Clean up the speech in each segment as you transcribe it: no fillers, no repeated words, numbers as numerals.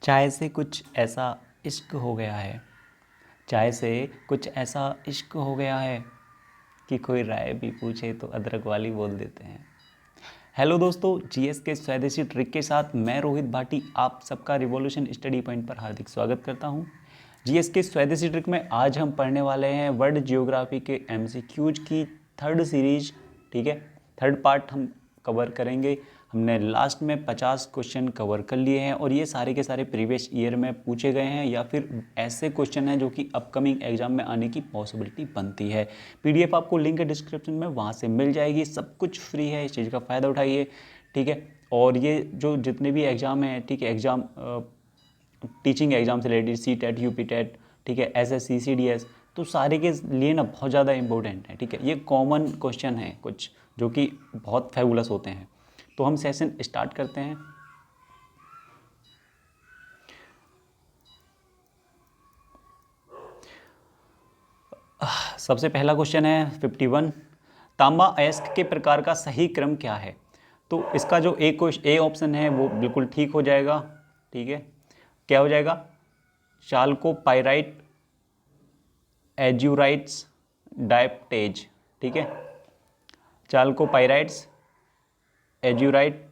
चाय से कुछ ऐसा इश्क हो गया है, चाय से कुछ ऐसा इश्क हो गया है कि कोई राय भी पूछे तो अदरक वाली बोल देते हैं। हेलो दोस्तों, जीएस के स्वदेशी ट्रिक के साथ मैं रोहित भाटी आप सबका रिवॉल्यूशन स्टडी पॉइंट पर हार्दिक स्वागत करता हूं। जीएस के स्वदेशी ट्रिक में आज हम पढ़ने वाले हैं वर्ल्ड जियोग्राफी के एमसीक्यूज की थर्ड सीरीज। ठीक है, थर्ड पार्ट हम कवर करेंगे। हमने लास्ट में 50 क्वेश्चन कवर कर लिए हैं और ये सारे के सारे प्रीवियस ईयर में पूछे गए हैं या फिर ऐसे क्वेश्चन हैं जो कि अपकमिंग एग्जाम में आने की पॉसिबिलिटी बनती है। पीडीएफ आपको लिंक है डिस्क्रिप्शन में, वहाँ से मिल जाएगी। सब कुछ फ्री है, इस चीज़ का फ़ायदा उठाइए। ठीक है, और ये जो जितने भी एग्ज़ाम हैं, ठीक है, एग्ज़ाम टीचिंग एग्जाम से related, C TET, UP TET, ठीक है, एसएससी, सीडीएस, तो सारे के लिए ना बहुत ज़्यादा इंपॉर्टेंट है। ठीक है, ये कॉमन क्वेश्चन है कुछ जो कि बहुत फेबुलस होते हैं। तो हम सेशन स्टार्ट करते हैं। सबसे पहला क्वेश्चन है 51, तांबा अयस्क के प्रकार का सही क्रम क्या है? तो इसका जो ए ऑप्शन है वो बिल्कुल ठीक हो जाएगा। ठीक है, क्या हो जाएगा? चाल्कोपाइराइट, एज्यूराइट्स, डायप्टेज। ठीक है, चाल्कोपाइराइट्स, एज्यूराइट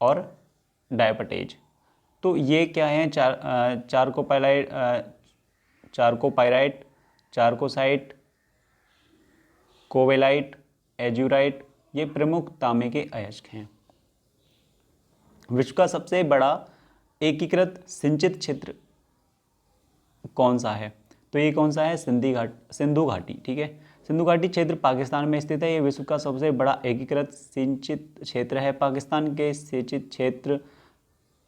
और डायप्टेज। तो ये क्या है? चारकोपाइराइट, चारकोसाइट, कोवेलाइट, एज्यूराइट, ये प्रमुख तांबे के अयस्क हैं। विश्व का सबसे बड़ा एकीकृत सिंचित क्षेत्र कौन सा है? तो ये कौन सा है? सिंधु घाटी। ठीक है, सिंधु घाटी क्षेत्र पाकिस्तान में स्थित है। ये विश्व का सबसे बड़ा एकीकृत सिंचित क्षेत्र है। पाकिस्तान के सिंचित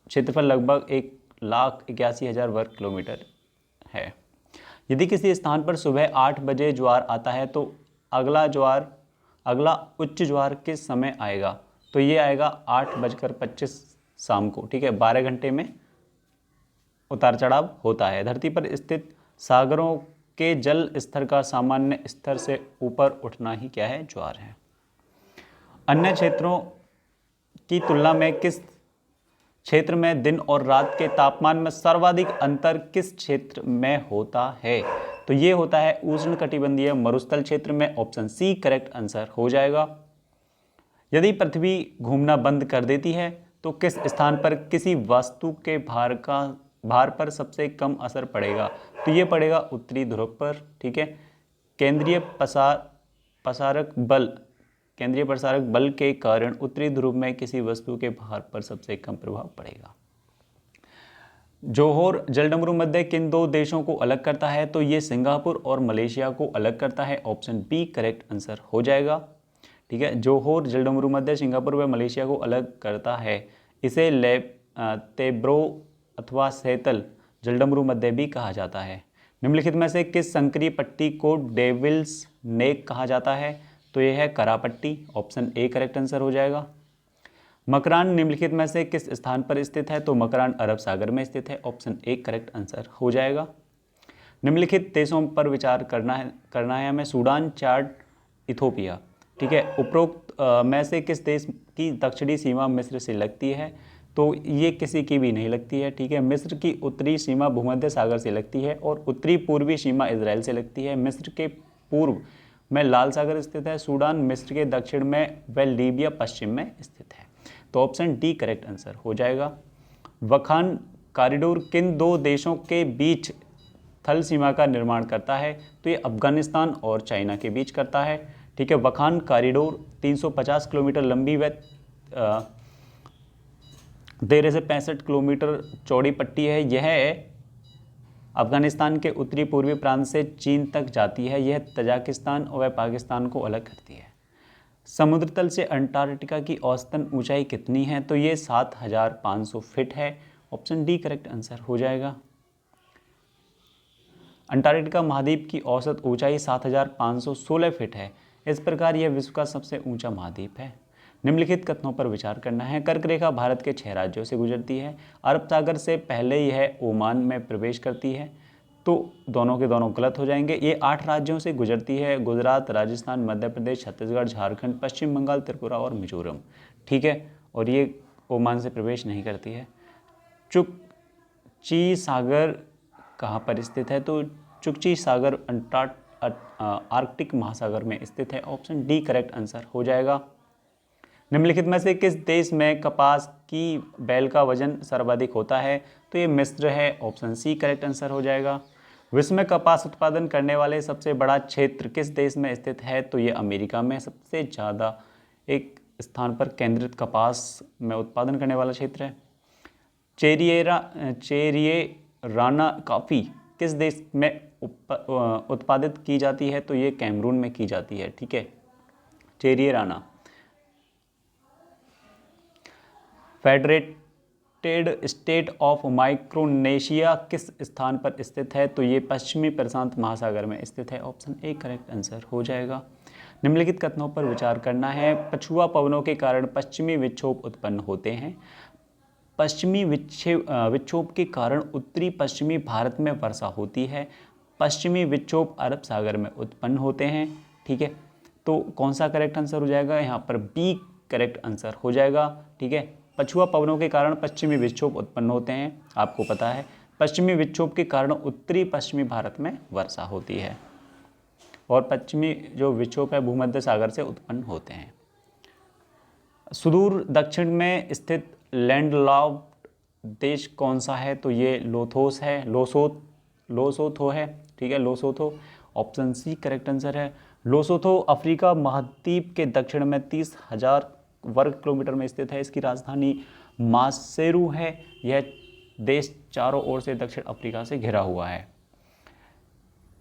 क्षेत्रफल लगभग 1,81,000 वर्ग किलोमीटर है। यदि किसी स्थान पर सुबह 8 बजे ज्वार आता है तो अगला उच्च ज्वार किस समय आएगा? तो ये आएगा 8:25 शाम को। ठीक है, 12 घंटे में उतार चढ़ाव होता है। धरती पर स्थित सागरों के जल स्तर का सामान्य स्तर से ऊपर उठना ही क्या है? ज्वार है। अन्य क्षेत्रों की तुलना में किस क्षेत्र में दिन और रात के तापमान में सर्वाधिक अंतर किस क्षेत्र में होता है? तो ये होता है उष्णकटिबंधीय मरुस्थल क्षेत्र में। ऑप्शन सी करेक्ट आंसर हो जाएगा। यदि पृथ्वी घूमना बंद कर देती है तो किस स्थान पर किसी वस्तु के भार पर सबसे कम असर पड़ेगा? तो ये पड़ेगा उत्तरी ध्रुव पर। ठीक है, केंद्रीय प्रसारक बल के कारण उत्तरी ध्रुव में किसी वस्तु के भार पर सबसे कम प्रभाव पड़ेगा। जोहोर जलडमरू मध्य किन दो देशों को अलग करता है? तो ये सिंगापुर और मलेशिया को अलग करता है। ऑप्शन बी करेक्ट आंसर हो जाएगा। ठीक है, जोहोर जलडमरू मध्य सिंगापुर व मलेशिया को अलग करता है। इसे तेब्रो अथवा सेतल जलडमरू मध्य भी कहा जाता है। निम्नलिखित में से किस संकरी पट्टी को डेविल्स नेक कहा जाता है? तो यह है करापट्टी। ऑप्शन ए करेक्ट आंसर हो जाएगा। मकरान निम्नलिखित में से किस स्थान पर स्थित है? तो मकरान अरब सागर में स्थित है। ऑप्शन ए करेक्ट आंसर हो जाएगा। निम्नलिखित देशों पर विचार करना है हमें। सूडान, चाड, इथोपिया। ठीक है, उपरोक्त में से किस देश की दक्षिणी सीमा मिस्र से लगती है? तो ये किसी की भी नहीं लगती है। ठीक है, मिस्र की उत्तरी सीमा भूमध्य सागर से लगती है और उत्तरी पूर्वी सीमा इजराइल से लगती है। मिस्र के पूर्व में लाल सागर स्थित है। सूडान मिस्र के दक्षिण में व लीबिया पश्चिम में स्थित है। तो ऑप्शन डी करेक्ट आंसर हो जाएगा। वखान कॉरिडोर किन दो देशों के बीच थल सीमा का निर्माण करता है? तो ये अफगानिस्तान और चाइना के बीच करता है। ठीक है, वखान कॉरिडोर 350 किलोमीटर लंबी व 13 से 65 किलोमीटर चौड़ी पट्टी है। यह अफगानिस्तान के उत्तरी पूर्वी प्रांत से चीन तक जाती है। यह तजाकिस्तान व पाकिस्तान को अलग करती है। समुद्र तल से अंटार्कटिका की औसतन ऊंचाई कितनी है? तो ये 7,500 फीट है। ऑप्शन डी करेक्ट आंसर हो जाएगा। अंटार्कटिका महाद्वीप की औसत ऊंचाई 7,516 फीट है। इस प्रकार यह विश्व का सबसे ऊंचा महाद्वीप है। निम्नलिखित कथनों पर विचार करना है। कर्क रेखा भारत के 6 राज्यों से गुजरती है। अरब सागर से पहले यह ओमान में प्रवेश करती है। तो दोनों के दोनों गलत हो जाएंगे। ये 8 राज्यों से गुजरती है। गुजरात, राजस्थान, मध्य प्रदेश, छत्तीसगढ़, झारखंड, पश्चिम बंगाल, त्रिपुरा और मिजोरम। ठीक है, और ये ओमान से प्रवेश नहीं करती है। चुकची सागर कहाँ पर स्थित है? तो चुकची सागर आर्कटिक महासागर में स्थित है। ऑप्शन डी करेक्ट आंसर हो जाएगा। निम्नलिखित में से किस देश में कपास की बैल का वजन सर्वाधिक होता है? तो ये मिस्र है। ऑप्शन सी करेक्ट आंसर हो जाएगा। विश्व में कपास उत्पादन करने वाले सबसे बड़ा क्षेत्र किस देश में स्थित है? तो ये अमेरिका में सबसे ज़्यादा एक स्थान पर केंद्रित कपास में उत्पादन करने वाला क्षेत्र है। चेरियराना कॉफ़ी किस देश में उत्पादित की जाती है? तो ये कैमरून में की जाती है। ठीक है, चेरियराना। फेडरेटेड स्टेट ऑफ माइक्रोनेशिया किस स्थान पर स्थित है? तो ये पश्चिमी प्रशांत महासागर में स्थित है। ऑप्शन ए करेक्ट आंसर हो जाएगा। निम्नलिखित कथनों पर विचार करना है। पछुआ पवनों के कारण पश्चिमी विक्षोभ उत्पन्न होते हैं। पश्चिमी विक्षोभ के कारण उत्तरी पश्चिमी भारत में वर्षा होती है। पश्चिमी विक्षोभ अरब सागर में उत्पन्न होते हैं। ठीक है, तो कौन सा करेक्ट आंसर हो जाएगा? यहाँ पर बी करेक्ट आंसर हो जाएगा। ठीक है, पछुआ पवनों के कारण पश्चिमी विक्षोभ उत्पन्न होते हैं। आपको पता है पश्चिमी विक्षोभ के कारण उत्तरी पश्चिमी भारत में वर्षा होती है और पश्चिमी जो विक्षोभ है भूमध्य सागर से उत्पन्न होते हैं। सुदूर दक्षिण में स्थित लैंडलॉक्ड देश कौन सा है? तो ये लोथोस है, लोसोथो है। ठीक है, लोसोथो। ऑप्शन सी करेक्ट आंसर है। लोसोथो अफ्रीका महाद्वीप के दक्षिण में 30,000 वर्ग किलोमीटर में स्थित है। इसकी राजधानी मासेरू है। यह देश चारों ओर से दक्षिण अफ्रीका से घिरा हुआ है।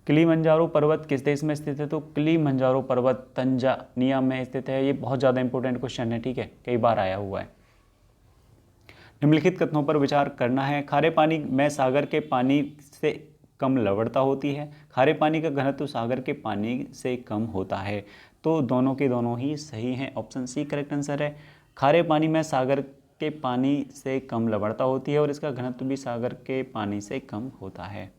किलिमंजारो पर्वत किस देश में स्थित है? तो किलिमंजारो पर्वत तंजानिया में स्थित है। ये बहुत ज़्यादा इंपॉर्टेंट क्वेश्चन है। ठीक है, कई बार आया हुआ है। निम्नलिखित कथनों पर विचार करना है। खारे पानी में सागर के पानी से कम लवणता होती है। खारे पानी का घनत्व सागर के पानी से कम होता है। तो दोनों के दोनों ही सही हैं। ऑप्शन सी करेक्ट आंसर है। खारे पानी में सागर के पानी से कम लवणता होती है और इसका घनत्व भी सागर के पानी से कम होता है।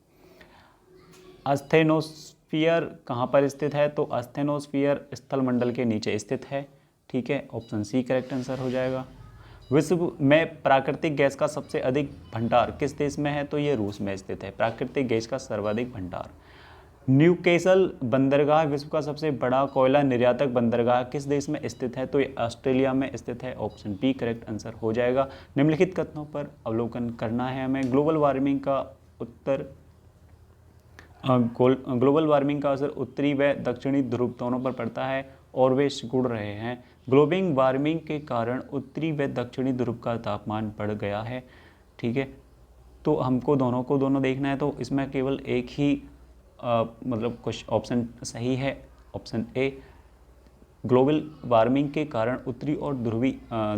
अस्थेनोस्फीयर कहाँ पर स्थित है? तो अस्थेनोस्फीयर स्थलमंडल के नीचे स्थित है। ठीक है, ऑप्शन सी करेक्ट आंसर हो जाएगा। विश्व में प्राकृतिक गैस का सबसे अधिक भंडार किस देश में है? तो ये रूस में स्थित है। प्राकृतिक गैस का सर्वाधिक भंडार। न्यूकैसल बंदरगाह विश्व का सबसे बड़ा कोयला निर्यातक बंदरगाह किस देश में स्थित है? तो ये ऑस्ट्रेलिया में स्थित है। ऑप्शन बी करेक्ट आंसर हो जाएगा। निम्नलिखित कथनों पर अवलोकन करना है हमें। ग्लोबल वार्मिंग का असर उत्तरी व दक्षिणी ध्रुव दोनों पर पड़ता है और वे सिकुड़ रहे हैं। ग्लोबल वार्मिंग के कारण उत्तरी व दक्षिणी ध्रुव का तापमान बढ़ गया है। ठीक है, तो हमको दोनों को दोनों देखना है। तो इसमें केवल एक ही मतलब कुछ ऑप्शन सही है। ऑप्शन ए, ग्लोबल वार्मिंग के कारण उत्तरी और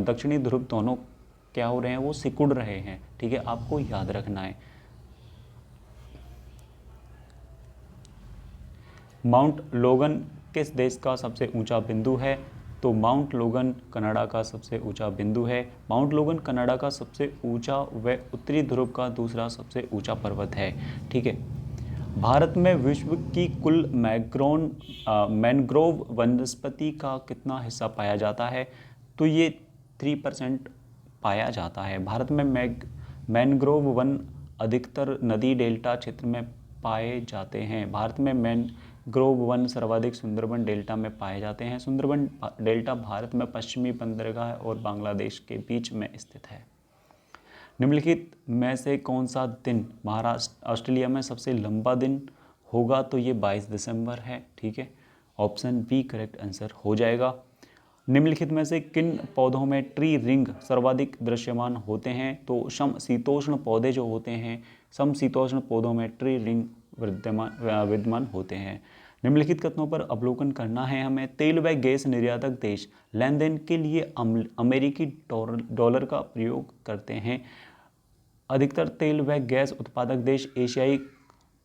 दक्षिणी ध्रुव दोनों क्या हो रहे हैं? वो सिकुड़ रहे हैं। ठीक है, आपको याद रखना है। माउंट लोगन किस देश का सबसे ऊंचा बिंदु है? तो माउंट लोगन कनाडा का सबसे ऊंचा बिंदु है। माउंट लोगन कनाडा का सबसे ऊंचा व उत्तरी ध्रुव का दूसरा सबसे ऊंचा पर्वत है। ठीक है, भारत में विश्व की कुल मैंग्रोव वनस्पति का कितना हिस्सा पाया जाता है? तो ये 3% पाया जाता है। भारत में मैंग्रोव वन अधिकतर नदी डेल्टा क्षेत्र में पाए जाते हैं। भारत में मैंग्रोव वन सर्वाधिक सुंदरबन डेल्टा में पाए जाते हैं। सुंदरबन डेल्टा भारत में पश्चिमी बंदरगाह और बांग्लादेश के बीच में स्थित है। निम्नलिखित में से कौन सा दिन ऑस्ट्रेलिया में सबसे लंबा दिन होगा? तो ये 22 दिसंबर है। ठीक है, ऑप्शन बी करेक्ट आंसर हो जाएगा। निम्नलिखित में से किन पौधों में ट्री रिंग सर्वाधिक दृश्यमान होते हैं? तो समशीतोष्ण पौधे जो होते हैं, समशीतोष्ण पौधों में ट्री रिंग विद्यमान होते हैं। निम्नलिखित कथनों पर अवलोकन करना है हमें। तेल व गैस निर्यातक देश लेन देन के लिए अमेरिकी डॉलर का प्रयोग करते हैं। अधिकतर तेल व गैस उत्पादक देश एशियाई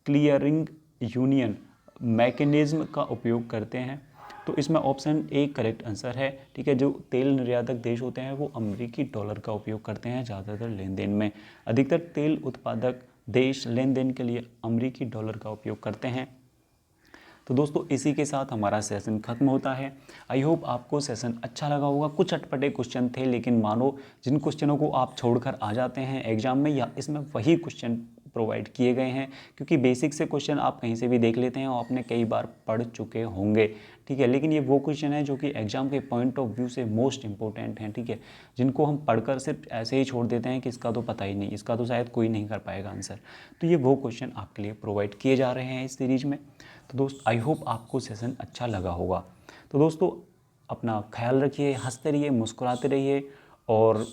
क्लियरिंग यूनियन मैकेनिज्म का उपयोग करते हैं। तो इसमें ऑप्शन ए करेक्ट आंसर है। ठीक है, जो तेल निर्यातक देश होते हैं वो अमेरिकी डॉलर का उपयोग करते हैं ज़्यादातर लेन देन में। अधिकतर तेल उत्पादक देश लेन देन के लिए अमेरिकी डॉलर का उपयोग करते हैं। तो दोस्तों इसी के साथ हमारा सेशन खत्म होता है। आई होप आपको सेशन अच्छा लगा होगा। कुछ अटपटे क्वेश्चन थे, लेकिन मानो जिन क्वेश्चनों को आप छोड़कर आ जाते हैं एग्जाम में, या इसमें वही क्वेश्चन प्रोवाइड किए गए हैं, क्योंकि बेसिक से क्वेश्चन आप कहीं से भी देख लेते हैं और आपने कई बार पढ़ चुके होंगे, ठीक है। लेकिन ये वो क्वेश्चन है जो कि एग्जाम के पॉइंट ऑफ व्यू से मोस्ट इंपॉर्टेंट हैं, ठीक है, जिनको हम पढ़कर सिर्फ ऐसे ही छोड़ देते हैं कि इसका तो पता ही नहीं, इसका तो शायद कोई नहीं कर पाएगा आंसर। तो ये वो क्वेश्चन आपके लिए प्रोवाइड किए जा रहे हैं इस सीरीज में। तो दोस्त आई होप आपको सेशन अच्छा लगा होगा। तो दोस्तों अपना ख्याल रखिए, हंसते रहिए, मुस्कुराते रहिए, और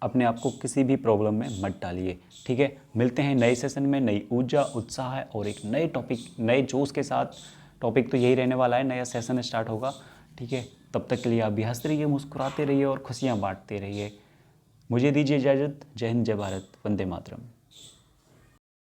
अपने आप को किसी भी प्रॉब्लम में मत डालिए, ठीक है। मिलते हैं नए सेशन में नई ऊर्जा, उत्साह और एक नए टॉपिक, नए जोश के साथ। टॉपिक तो यही रहने वाला है, नया सेशन स्टार्ट होगा, ठीक है। तब तक के लिए आप भी हंसते रहिए, मुस्कुराते रहिए और खुशियाँ बांटते रहिए। मुझे दीजिए इजाज़त। जय हिंद, जय भारत, वंदे मातरम।